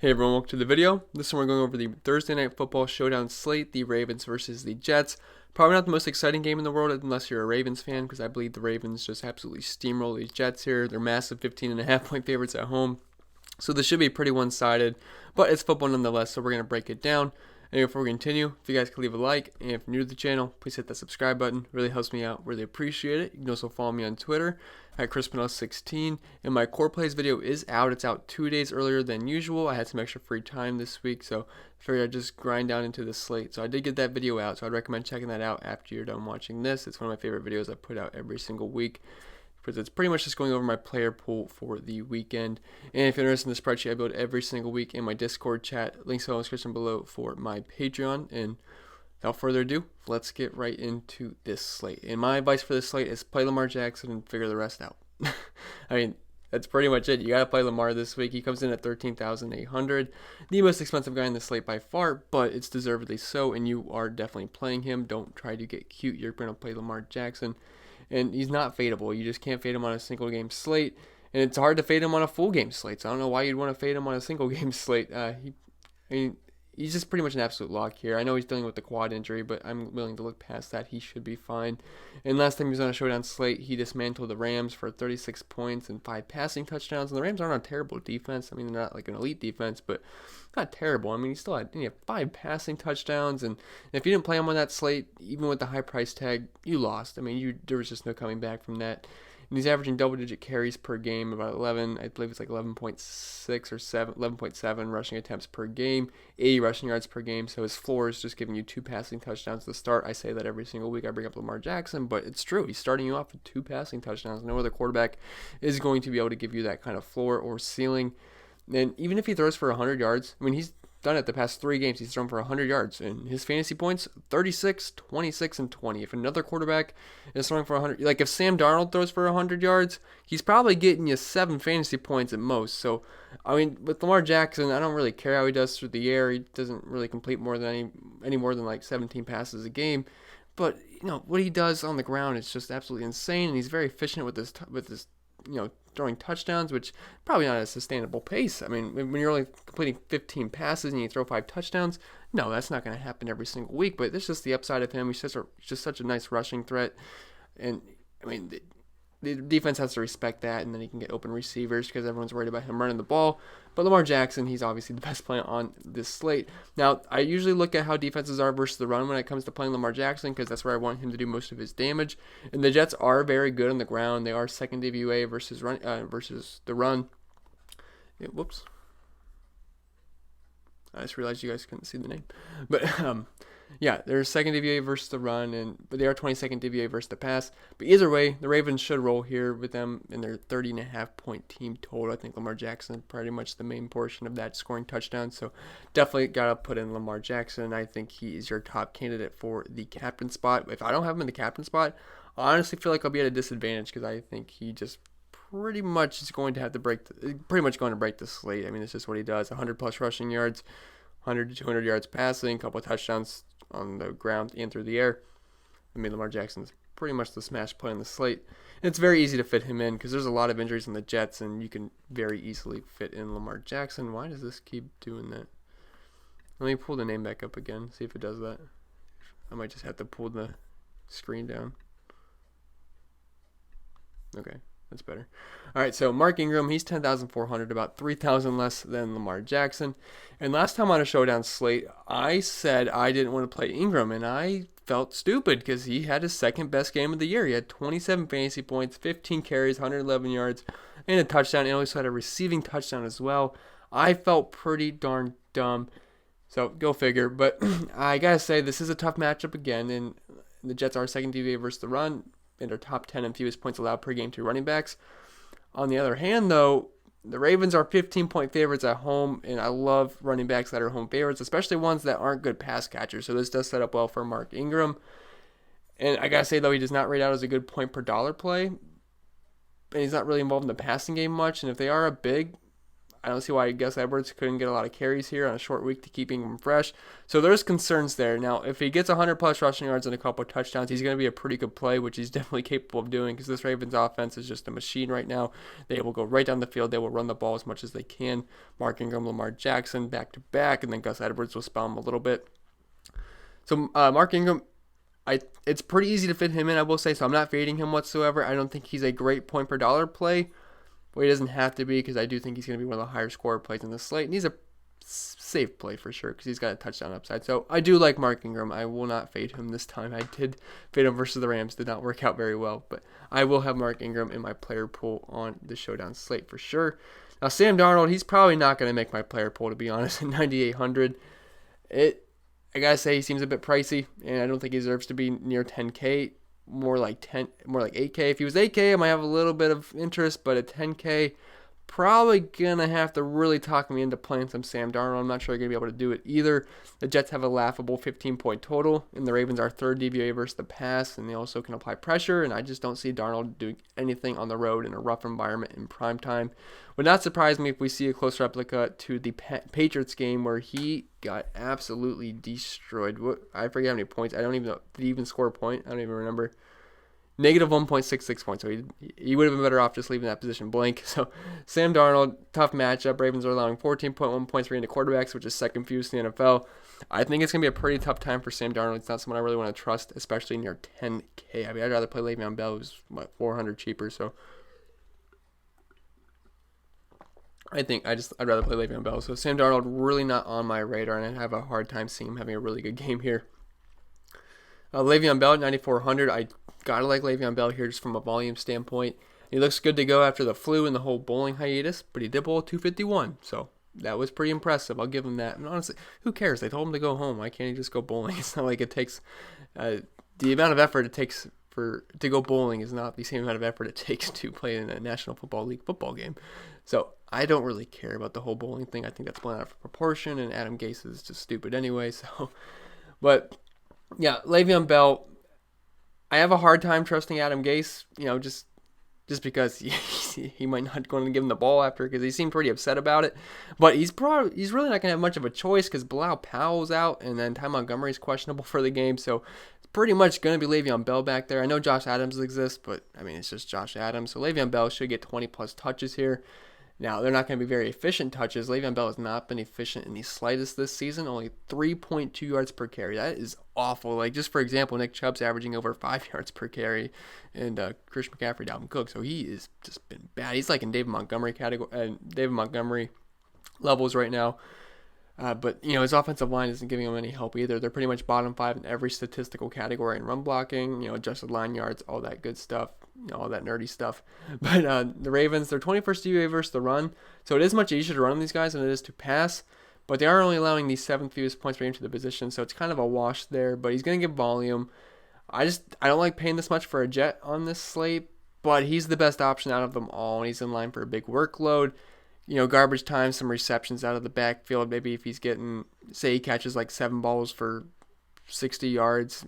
Hey everyone, welcome to the video. This one we're going over the Thursday Night Football Showdown Slate, the Ravens versus the Jets. Probably not the most exciting game in the world unless you're a Ravens fan, because I believe the Ravens just absolutely steamroll these Jets here. They're massive 15.5 point favorites at home. So this should be pretty one-sided, but it's football nonetheless, so we're going to break it down. And before we continue, if you guys could leave a like, and if you're new to the channel, please hit that subscribe button. It really helps me out, really appreciate it. You can also follow me on Twitter at ChrisPinell16. And my core plays video is out. It's out 2 days earlier than usual. I had some extra free time this week, so I figured I'd just grind down into the slate. So I did get that video out, so I'd recommend checking that out after you're done watching this. It's one of my favorite videos I put out every single week, because it's pretty much just going over my player pool for the weekend. And if you're interested in the spreadsheet I build every single week in my Discord chat, links in the description below for my Patreon. And without further ado, let's get right into this slate. And my advice for this slate is play Lamar Jackson and figure the rest out. I mean, that's pretty much it. You got to play Lamar this week. He comes in at $13,800, the most expensive guy in the slate by far, but it's deservedly so, and you are definitely playing him. Don't try to get cute. You're going to play Lamar Jackson. And he's not fadeable. You just can't fade him on a single game slate. And it's hard to fade him on a full game slate. So I don't know why you'd want to fade him on a single game slate. He's just pretty much an absolute lock here. I know he's dealing with the quad injury, but I'm willing to look past that. He should be fine. And last time he was on a showdown slate, he dismantled the Rams for 36 points and 5 passing touchdowns. And the Rams aren't a terrible defense. I mean, they're not like an elite defense, but not terrible. I mean, he still had 5 passing touchdowns. And if you didn't play him on that slate, even with the high price tag, you lost. I mean, there was just no coming back from that. And he's averaging double-digit carries per game, about 11, I believe it's like 11.6 or 11.7 rushing attempts per game, 80 rushing yards per game. So his floor is just giving you 2 passing touchdowns to start. I say that every single week I bring up Lamar Jackson, but it's true. He's starting you off with 2 passing touchdowns. No other quarterback is going to be able to give you that kind of floor or ceiling. And even if he throws for 100 yards, I mean, he's done it the past 3 games. He's thrown for 100 yards. And his fantasy points, 36, 26, and 20. If another quarterback is throwing for 100, like if Sam Darnold throws for 100 yards, he's probably getting you 7 fantasy points at most. So, I mean, with Lamar Jackson, I don't really care how he does through the air. He doesn't really complete more than any more than like 17 passes a game. But, what he does on the ground is just absolutely insane. And he's very efficient with his throwing touchdowns, which probably not a sustainable pace. I mean, when you're only completing 15 passes and you throw 5 touchdowns, no, that's not going to happen every single week. But this is just the upside of him. He's just such a nice rushing threat, and I mean, the defense has to respect that, and then he can get open receivers because everyone's worried about him running the ball. But Lamar Jackson, he's obviously the best player on this slate. Now, I usually look at how defenses are versus the run when it comes to playing Lamar Jackson, because that's where I want him to do most of his damage. And the Jets are very good on the ground. They are second DVOA versus the run. Yeah, whoops. I just realized you guys couldn't see the name. But yeah, they're second DVOA versus the run, but they are 22nd DVOA versus the pass. But either way, the Ravens should roll here with them in their 30.5 point team total. I think Lamar Jackson is pretty much the main portion of that, scoring touchdowns. So definitely got to put in Lamar Jackson. I think he is your top candidate for the captain spot. If I don't have him in the captain spot, I honestly feel like I'll be at a disadvantage, because I think he just pretty much is going to have to break the slate. I mean, it's just what he does. 100 plus rushing yards, 100 to 200 yards passing, a couple of touchdowns on the ground and through the air. I mean, Lamar Jackson's pretty much the smash play on the slate. And it's very easy to fit him in because there's a lot of injuries on the Jets, and you can very easily fit in Lamar Jackson. Why does this keep doing that? Let me pull the name back up again, see if it does that. I might just have to pull the screen down. Okay. That's better. All right, so Mark Ingram, he's 10,400, about 3,000 less than Lamar Jackson. And last time on a showdown slate, I said I didn't want to play Ingram, and I felt stupid because he had his second best game of the year. He had 27 fantasy points, 15 carries, 111 yards, and a touchdown. And also had a receiving touchdown as well. I felt pretty darn dumb. So go figure. But I got to say, this is a tough matchup again, and the Jets are second DVA versus the run, and are top 10 in fewest points allowed per game to running backs. On the other hand, though, the Ravens are 15-point favorites at home, and I love running backs that are home favorites, especially ones that aren't good pass catchers. So this does set up well for Mark Ingram. And I gotta say, though, he does not rate out as a good point per dollar play, and he's not really involved in the passing game much. And if they are a big, I don't see why Gus Edwards couldn't get a lot of carries here on a short week to keep Ingram fresh. So there's concerns there. Now, if he gets 100 plus rushing yards and a couple of touchdowns, he's going to be a pretty good play, which he's definitely capable of doing because this Ravens offense is just a machine right now. They will go right down the field. They will run the ball as much as they can. Mark Ingram, Lamar Jackson back to back, and then Gus Edwards will spell him a little bit. So Mark Ingram, it's pretty easy to fit him in, I will say, so I'm not fading him whatsoever. I don't think he's a great point per dollar play. Well, he doesn't have to be because I do think he's going to be one of the higher scorer plays in the slate. And he's a safe play for sure because he's got a touchdown upside. So I do like Mark Ingram. I will not fade him this time. I did fade him versus the Rams. Did not work out very well. But I will have Mark Ingram in my player pool on the Showdown slate for sure. Now, Sam Darnold, he's probably not going to make my player pool, to be honest, at 9,800. I got to say he seems a bit pricey, and I don't think he deserves to be near 10K. More like 8K. If he was 8K, I might have a little bit of interest, but at 10K, probably gonna have to really talk me into playing some Sam Darnold. I'm not sure I'm gonna be able to do it either. The Jets have a laughable 15-point total, and the Ravens are third DVOA versus the pass, and they also can apply pressure, and I just don't see Darnold doing anything on the road in a rough environment in prime time. Would not surprise me if we see a close replica to the Patriots game where he got absolutely destroyed. I forget how many points. I don't even know. Did he even score a point? I don't even remember. Negative 1.66 points. So he would have been better off just leaving that position blank. So Sam Darnold, tough matchup. Ravens are allowing 14.1 points per game to quarterbacks, which is second fewest in the NFL. I think it's going to be a pretty tough time for Sam Darnold. It's not someone I really want to trust, especially near 10K. I mean, I'd rather play Le'Veon Bell, who's, 400 cheaper. So I'd rather play Le'Veon Bell. So Sam Darnold really not on my radar, and I have a hard time seeing him having a really good game here. Le'Veon Bell at 9,400. I gotta like Le'Veon Bell here just from a volume standpoint. He looks good to go after the flu and the whole bowling hiatus, but he did bowl 251, so that was pretty impressive. I'll give him that. And honestly, who cares? They told him to go home. Why can't he just go bowling? It's not like it takes the amount of effort it takes to go bowling is not the same amount of effort it takes to play in a National Football League football game. So I don't really care about the whole bowling thing. I think that's blown out of proportion, and Adam Gase is just stupid anyway. So, but yeah, Le'Veon Bell. I have a hard time trusting Adam Gase, just because he might not going to give him the ball after because he seemed pretty upset about it. But he's really not going to have much of a choice because Bilal Powell's out and then Ty Montgomery's questionable for the game. So it's pretty much going to be Le'Veon Bell back there. I know Josh Adams exists, but I mean, it's just Josh Adams. So Le'Veon Bell should get 20 plus touches here. Now, they're not going to be very efficient touches. Le'Veon Bell has not been efficient in the slightest this season, only 3.2 yards per carry. That is awful. Like, just for example, Nick Chubb's averaging over 5 yards per carry, and Christian McCaffrey, Dalvin Cook. So he has just been bad. He's like in David Montgomery levels right now. But, his offensive line isn't giving him any help either. They're pretty much bottom 5 in every statistical category in run blocking, adjusted line yards, all that good stuff, all that nerdy stuff. But the Ravens, they're 21st DVOA versus the run, so it is much easier to run on these guys than it is to pass. But they are only allowing the 7th fewest points per game to the position, so it's kind of a wash there. But he's going to get volume. I don't like paying this much for a Jet on this slate, but he's the best option out of them all, and he's in line for a big workload. Garbage time, some receptions out of the backfield. Maybe if he's getting, say he catches like 7 balls for 60 yards,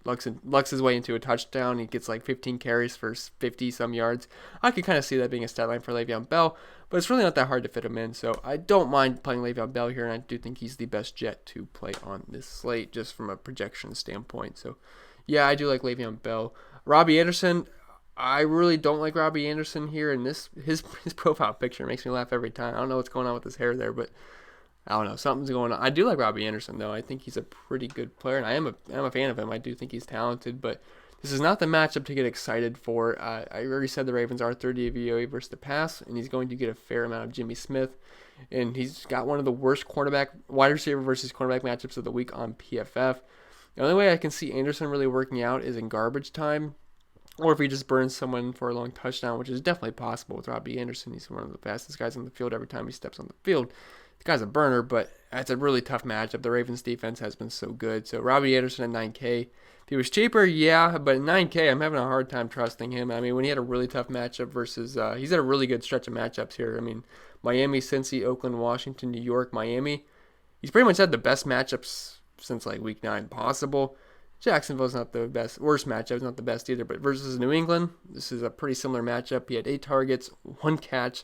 lucks his way into a touchdown. He gets like 15 carries for 50 some yards. I could kind of see that being a stat line for Le'Veon Bell, but it's really not that hard to fit him in. So I don't mind playing Le'Veon Bell here, and I do think he's the best Jet to play on this slate just from a projection standpoint. So yeah, I do like Le'Veon Bell. Robbie Anderson. I really don't like Robbie Anderson here, and his profile picture makes me laugh every time. I don't know what's going on with his hair there, but I don't know. Something's going on. I do like Robbie Anderson, though. I think he's a pretty good player, and I'm a fan of him. I do think he's talented, but this is not the matchup to get excited for. I already said the Ravens are third DVOA versus the pass, and he's going to get a fair amount of Jimmy Smith, and he's got one of the worst wide receiver versus cornerback matchups of the week on PFF. The only way I can see Anderson really working out is in garbage time, or if he just burns someone for a long touchdown, which is definitely possible with Robbie Anderson. He's one of the fastest guys on the field every time he steps on the field. The guy's a burner, but it's a really tough matchup. The Ravens defense has been so good. So Robbie Anderson at 9K. If he was cheaper, yeah, but at 9K, I'm having a hard time trusting him. I mean, when he had a really tough matchup versus, he's had a really good stretch of matchups here. I mean, Miami, Cincy, Oakland, Washington, New York, Miami. He's pretty much had the best matchups since like week 9 possible. Jacksonville's not the best, worst matchup, it's not the best either, but versus New England, this is a pretty similar matchup. He had 8 targets, 1 catch,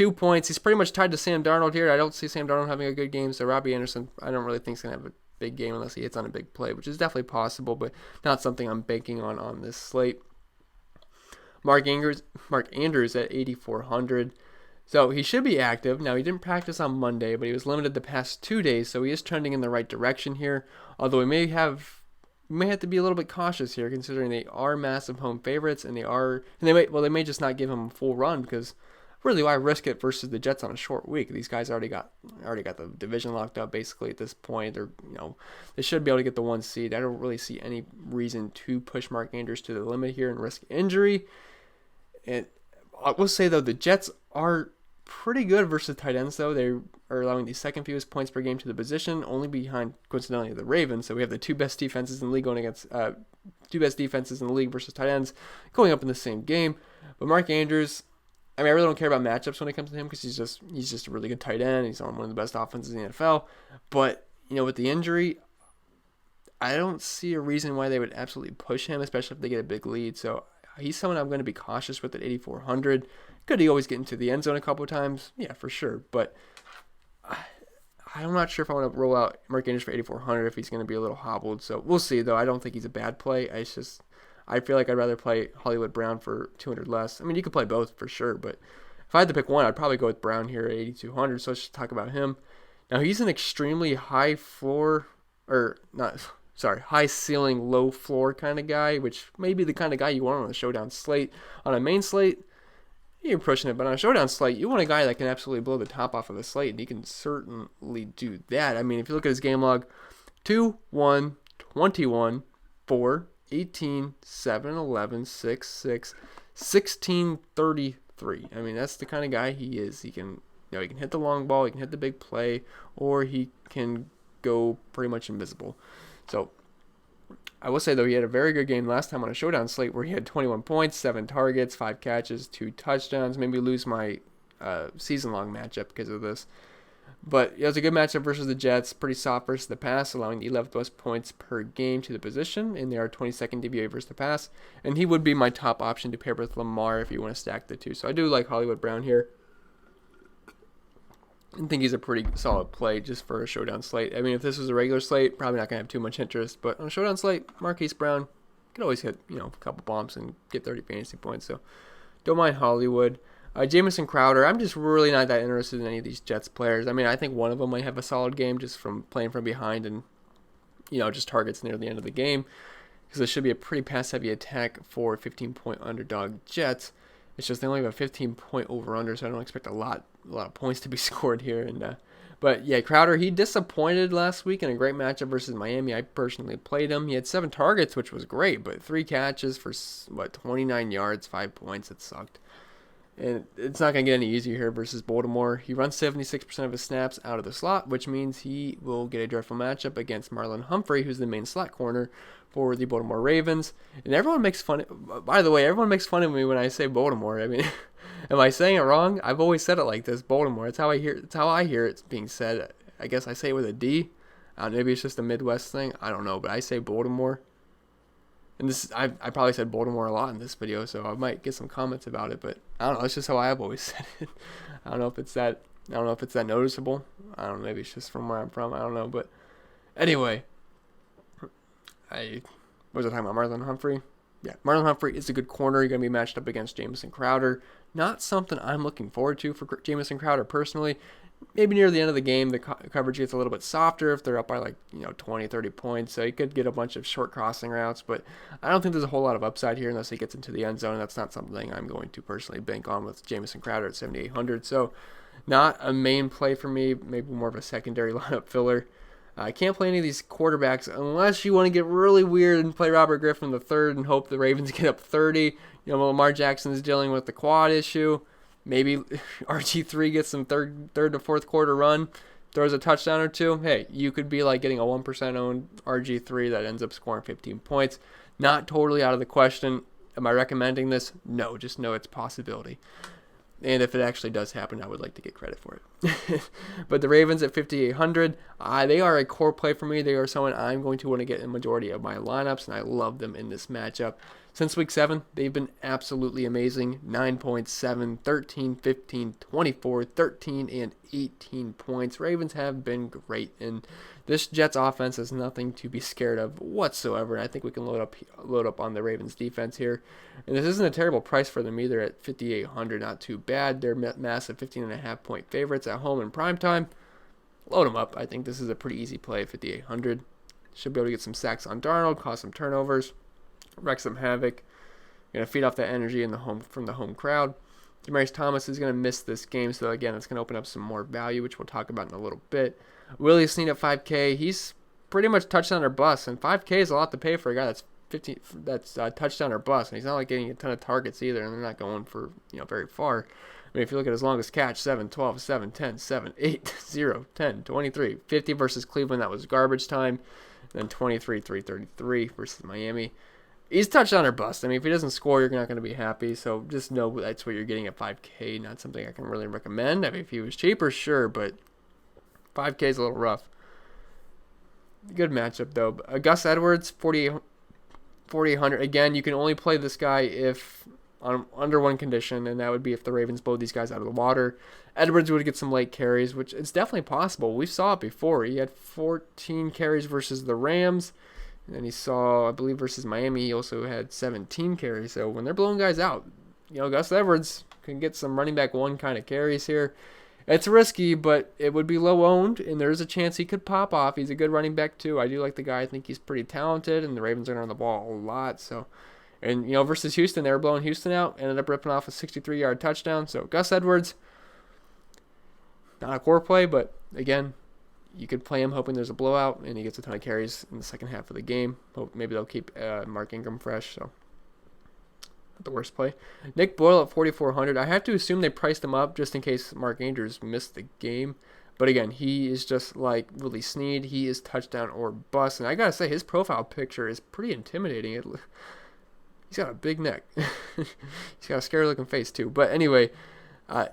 2 points. He's pretty much tied to Sam Darnold here. I don't see Sam Darnold having a good game, so Robbie Anderson, I don't really think is going to have a big game unless he hits on a big play, which is definitely possible, but not something I'm banking on this slate. Mark Andrews at 8,400. So he should be active. Now, he didn't practice on Monday, but he was limited the past 2 days, so he is trending in the right direction here. Although we may have to be a little bit cautious here, considering they are massive home favorites, and they may just not give him a full run, because really, why risk it versus the Jets on a short week? These guys already got the division locked up basically at this point. They should be able to get the 1 seed. I don't really see any reason to push Mark Andrews to the limit here and risk injury. And I will say though, the Jets are pretty good versus tight ends, though. They are allowing the second fewest points per game to the position, only behind, coincidentally, the Ravens. So we have the two best defenses in the league going against versus tight ends going up in the same game. But Mark Andrews, I really don't care about matchups when it comes to him, because he's just a really good tight end. He's on one of the best offenses in the NFL. But with the injury, I don't see a reason why they would absolutely push him, especially if they get a big lead. So he's someone I'm going to be cautious with at 8,400. Could he always get into the end zone a couple of times? Yeah, for sure. But I'm not sure if I want to roll out Mark Andrews for 8,400 if he's going to be a little hobbled. So we'll see, though. I don't think he's a bad play. I feel like I'd rather play Hollywood Brown for 200 less. You could play both for sure, but if I had to pick one, I'd probably go with Brown here at 8,200. So let's just talk about him. Now, he's an extremely high ceiling, low floor kind of guy, which may be the kind of guy you want on a showdown slate. On a main slate, you're pushing it, but on a showdown slate, you want a guy that can absolutely blow the top off of a slate, and he can certainly do that. If you look at his game log, 2, 1, 21, 4, 18, 7, 11, 6, 6, 16, 33. That's the kind of guy he is. He can hit the long ball, he can hit the big play, or he can go pretty much invisible. So I will say, though, he had a very good game last time on a showdown slate where he had 21 points, 7 targets, 5 catches, 2 touchdowns. Maybe lose my season-long matchup because of this. But it was a good matchup versus the Jets, pretty soft versus the pass, allowing the 11th most points per game to the position, and they are 22nd DVOA versus the pass. And he would be my top option to pair with Lamar if you want to stack the two. So I do like Hollywood Brown here. I think he's a pretty solid play just for a showdown slate. If this was a regular slate, probably not going to have too much interest. But on a showdown slate, Marquise Brown could always hit a couple bombs and get 30 fantasy points. So don't mind Hollywood. Jamison Crowder, I'm just really not that interested in any of these Jets players. I think one of them might have a solid game just from playing from behind and just targets near the end of the game, because this should be a pretty pass-heavy attack for 15-point underdog Jets. It's just they only have a 15-point over-under, so I don't expect a lot of points to be scored here. But yeah, Crowder, he disappointed last week in a great matchup versus Miami. I personally played him. He had 7 targets, which was great, but 3 catches for 29 yards, 5 points. It sucked. And it's not going to get any easier here versus Baltimore. He runs 76% of his snaps out of the slot, which means he will get a dreadful matchup against Marlon Humphrey, who's the main slot corner for the Baltimore Ravens. And everyone makes fun of me when I say Baltimore. Am I saying it wrong? I've always said it like this, Baltimore. It's how I hear it being said. I guess I say it with a D. Maybe it's just a Midwest thing. I don't know, but I say Baltimore. And I probably said Baltimore a lot in this video, so I might get some comments about it, but I don't know. It's just how I've always said it. I don't know if it's that noticeable. I don't know. Maybe it's just from where I'm from. I don't know. But anyway, what was I talking about? Marlon Humphrey? Yeah, Marlon Humphrey is a good corner. You're going to be matched up against Jamison Crowder. Not something I'm looking forward to for Jamison Crowder personally. Maybe near the end of the game, the coverage gets a little bit softer if they're up by 20, 30 points. So you could get a bunch of short crossing routes, but I don't think there's a whole lot of upside here unless he gets into the end zone. That's not something I'm going to personally bank on with Jamison Crowder at 7,800. So not a main play for me, maybe more of a secondary lineup filler. I can't play any of these quarterbacks unless you want to get really weird and play Robert Griffin III and hope the Ravens get up 30. Lamar Jackson is dealing with the quad issue. Maybe RG3 gets some third to fourth quarter run, throws a touchdown or two. Hey, you could be getting a 1% owned RG3 that ends up scoring 15 points. Not totally out of the question. Am I recommending this? No, just know it's a possibility. And if it actually does happen, I would like to get credit for it. But the Ravens at 5,800, they are a core play for me. They are someone I'm going to want to get in the majority of my lineups, and I love them in this matchup. Since week 7, they've been absolutely amazing. 9.7, 13, 15, 24, 13, and 18 points. Ravens have been great, and this Jets offense is nothing to be scared of whatsoever. And I think we can load up on the Ravens defense here. And this isn't a terrible price for them either at 5,800. Not too bad. They're massive 15.5 point favorites at home in primetime. Load them up. I think this is a pretty easy play at 5,800. Should be able to get some sacks on Darnold, cause some turnovers, wreak some havoc. Going to feed off that energy from the home crowd. Jamison Thomas is going to miss this game, so again, it's going to open up some more value, which we'll talk about in a little bit. Willie Snead at 5K, he's pretty much touchdown or bust, and 5K is a lot to pay for a guy that's touchdown or bust, and he's not like getting a ton of targets either, and they're not going for very far. I mean, if you look at his longest catch, 7, 12, 7, 10, 7, 8, 0, 10, 23, 50 versus Cleveland, that was garbage time. Then 23, 333 versus Miami. He's touchdown or bust. I mean, if he doesn't score, you're not going to be happy. So just know that's what you're getting at 5K. Not something I can really recommend. I mean, if he was cheaper, sure, but 5K is a little rough. Good matchup, though. Gus Edwards, 4,800. Again, you can only play this guy if under one condition, and that would be if the Ravens blow these guys out of the water. Edwards would get some late carries, which it's definitely possible. We saw it before. He had 14 carries versus the Rams, and then he saw, I believe, versus Miami, he also had 17 carries. So when they're blowing guys out, Gus Edwards can get some running back one kind of carries here. It's risky, but it would be low owned, and there's a chance he could pop off. He's a good running back, too. I do like the guy. I think he's pretty talented, and the Ravens are going to run the ball a lot, so... And, versus Houston, they were blowing Houston out. Ended up ripping off a 63-yard touchdown. So, Gus Edwards, not a core play, but, again, you could play him hoping there's a blowout, and he gets a ton of carries in the second half of the game. Hope maybe they'll keep Mark Ingram fresh, so not the worst play. Nick Boyle at 4,400. I have to assume they priced him up just in case Mark Andrews missed the game. But, again, he is just like Willie Snead. He is touchdown or bust. And I got to say, his profile picture is pretty intimidating. He's got a big neck. He's got a scary-looking face, too. But anyway,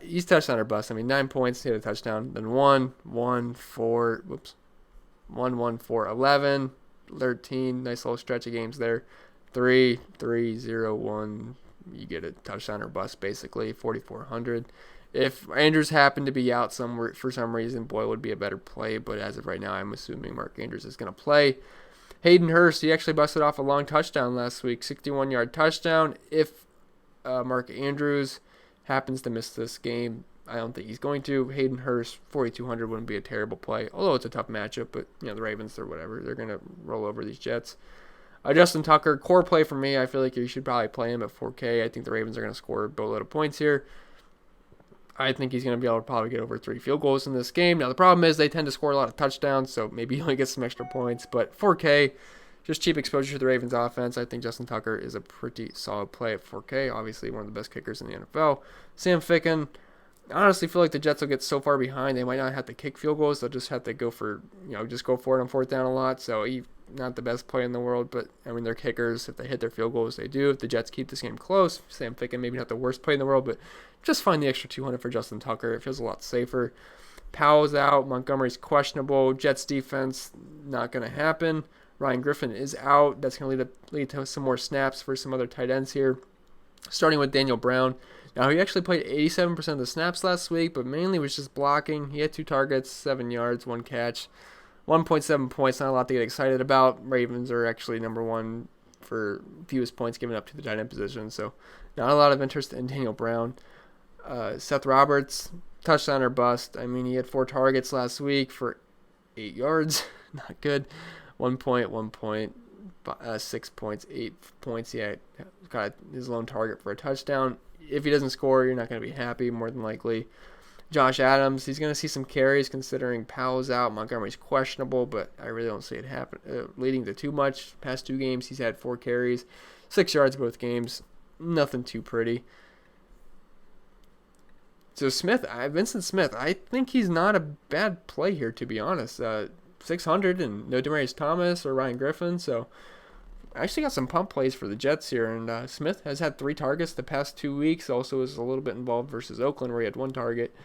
he's touchdown or bust. I mean, 9 points, hit a touchdown. Then 1, 1, 4, 11, 13. Nice little stretch of games there. 3, 3, 0, 1. You get a touchdown or bust, basically, 4,400. If Andrews happened to be out somewhere for some reason, Boyle would be a better play. But as of right now, I'm assuming Mark Andrews is going to play. Hayden Hurst, he actually busted off a long touchdown last week, 61-yard touchdown. If Mark Andrews happens to miss this game, I don't think he's going to. Hayden Hurst, 4,200 wouldn't be a terrible play, although it's a tough matchup. But the Ravens or whatever, they're going to roll over these Jets. Justin Tucker, core play for me. I feel like you should probably play him at 4K. I think the Ravens are going to score a boatload of points here. I think he's going to be able to probably get over 3 field goals in this game. Now, the problem is they tend to score a lot of touchdowns, so maybe he only gets some extra points. But 4K, just cheap exposure to the Ravens offense. I think Justin Tucker is a pretty solid play at 4K. Obviously, one of the best kickers in the NFL. Sam Ficken, I honestly feel like the Jets will get so far behind, they might not have to kick field goals. They'll just have to go for it on fourth down a lot. So he's not the best play in the world, but, I mean, they're kickers. If they hit their field goals, they do. If the Jets keep this game close, Sam Ficken, maybe not the worst play in the world, but just find the extra 200 for Justin Tucker. It feels a lot safer. Powell's out. Montgomery's questionable. Jets defense, not going to happen. Ryan Griffin is out. That's going to lead to some more snaps for some other tight ends here. Starting with Daniel Brown. Now, he actually played 87% of the snaps last week, but mainly was just blocking. He had 2 targets, 7 yards, 1 catch. 1.7 points, not a lot to get excited about. Ravens are actually number 1 for fewest points given up to the tight end position, so not a lot of interest in Daniel Brown. Seth Roberts, touchdown or bust. I mean, he had 4 targets last week for 8 yards. Not good. 1 point, 1 point, 6 points, 8 points. He had got his lone target for a touchdown. If he doesn't score, you're not going to be happy, more than likely. Josh Adams, he's going to see some carries considering Powell's out. Montgomery's questionable, but I really don't see it happen leading to too much. Past 2 games, he's had 4 carries, 6 yards both games. Nothing too pretty. So Vincent Smith, I think he's not a bad play here, to be honest. 600 and no Demaryius Thomas or Ryan Griffin, so I actually got some pump plays for the Jets here, and Smith has had 3 targets the past 2 weeks. Also was a little bit involved versus Oakland, where he had 1 target,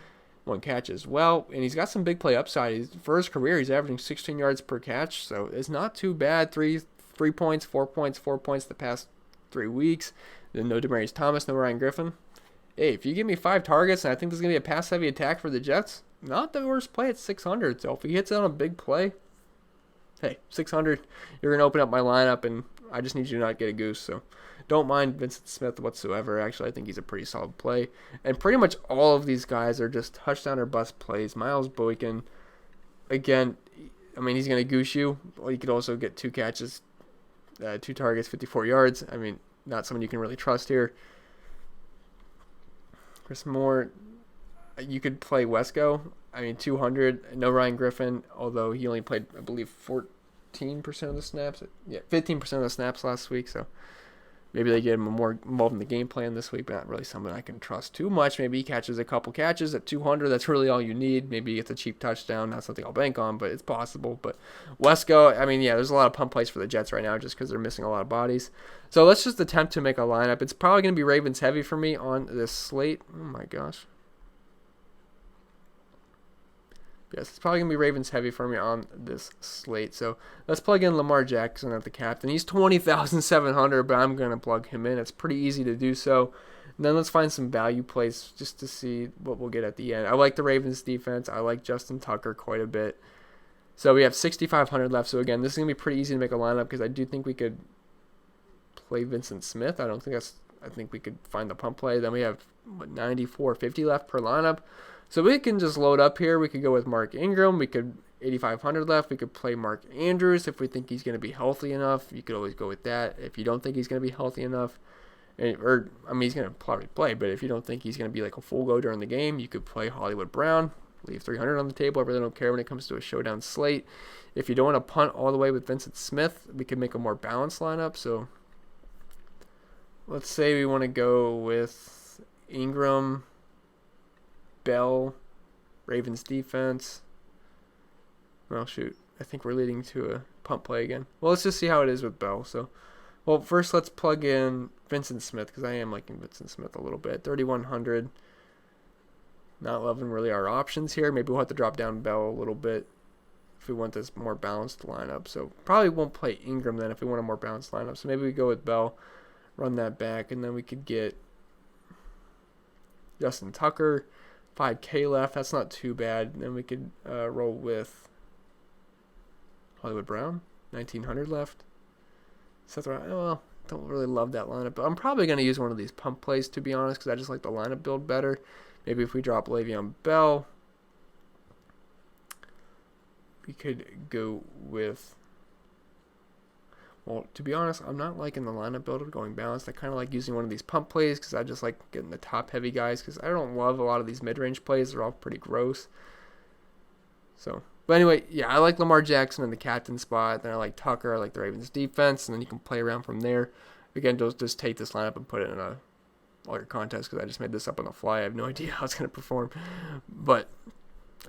1 catch as well, and he's got some big play upside. For his career, he's averaging 16 yards per catch, so it's not too bad. 3 points, 4 points, 4 points the past 3 weeks. Then no Demaryius Thomas, no Ryan Griffin. Hey, if you give me 5 targets and I think there's going to be a pass-heavy attack for the Jets, not the worst play at 600. So if he hits it on a big play, hey, 600, you're going to open up my lineup, and I just need you to not get a goose. So don't mind Vincent Smith whatsoever. Actually, I think he's a pretty solid play. And pretty much all of these guys are just touchdown or bust plays. Miles Boykin, again, I mean, he's going to goose you. Well, you could also get 2 catches, 2 targets, 54 yards. I mean, not someone you can really trust here. Chris Moore, you could play Wesco. I mean, 200. No Ryan Griffin, although he only played, I believe, 14% of the snaps. Yeah, 15% of the snaps last week. So maybe they get him more involved in the game plan this week, but not really something I can trust too much. Maybe he catches a couple catches at 200. That's really all you need. Maybe he gets a cheap touchdown. Not something I'll bank on, but it's possible. But Wesco, I mean, yeah, there's a lot of pump plays for the Jets right now just because they're missing a lot of bodies. So let's just attempt to make a lineup. It's probably going to be Ravens heavy for me on this slate. Oh, my gosh. Yes, it's probably going to be Ravens heavy for me on this slate. So let's plug in Lamar Jackson at the captain. He's 20,700, but I'm going to plug him in. It's pretty easy to do so. And then let's find some value plays just to see what we'll get at the end. I like the Ravens defense. I like Justin Tucker quite a bit. So we have 6,500 left. So again, this is going to be pretty easy to make a lineup because I do think we could play Vincent Smith. I think we could find the pump play. Then we have 94.50 left per lineup. So we can just load up here. We could go with Mark Ingram. We could 8,500 left. We could play Mark Andrews if we think he's going to be healthy enough. You could always go with that. If you don't think he's going to be healthy enough, he's going to probably play, but if you don't think he's going to be like a full go during the game, you could play Hollywood Brown. Leave 300 on the table. I really don't care when it comes to a showdown slate. If you don't want to punt all the way with Vincent Smith, we could make a more balanced lineup. So let's say we want to go with Ingram, Bell, Ravens defense. Well, shoot. I think we're leading to a punt play again. Well, let's just see how it is with Bell. So, well, first let's plug in Vincent Smith because I am liking Vincent Smith a little bit. 3,100. Not loving really our options here. Maybe we'll have to drop down Bell a little bit if we want this more balanced lineup. So probably won't play Ingram then if we want a more balanced lineup. So maybe we go with Bell, run that back, and then we could get Justin Tucker. 5K left. That's not too bad. Then we could roll with Hollywood Brown. 1,900 left. So well, don't really love that lineup. But I'm probably going to use one of these pump plays, to be honest, because I just like the lineup build better. Maybe if we drop Le'Veon Bell, we could go with... Well, to be honest, I'm not liking the lineup builder going balanced. I kind of like using one of these pump plays because I just like getting the top-heavy guys because I don't love a lot of these mid-range plays. They're all pretty gross. So, but anyway, yeah, I like Lamar Jackson in the captain spot. Then I like Tucker. I like the Ravens defense. And then you can play around from there. Again, just take this lineup and put it in all your contests because I just made this up on the fly. I have no idea how it's going to perform. But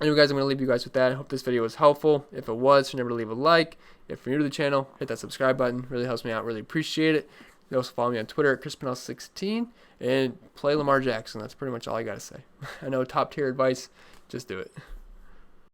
anyway, guys, I'm going to leave you guys with that. I hope this video was helpful. If it was, remember to leave a like. If you're new to the channel, hit that subscribe button. Really helps me out. Really appreciate it. You can also follow me on Twitter at ChrisPennell16 and play Lamar Jackson. That's pretty much all I got to say. I know top tier advice. Just do it.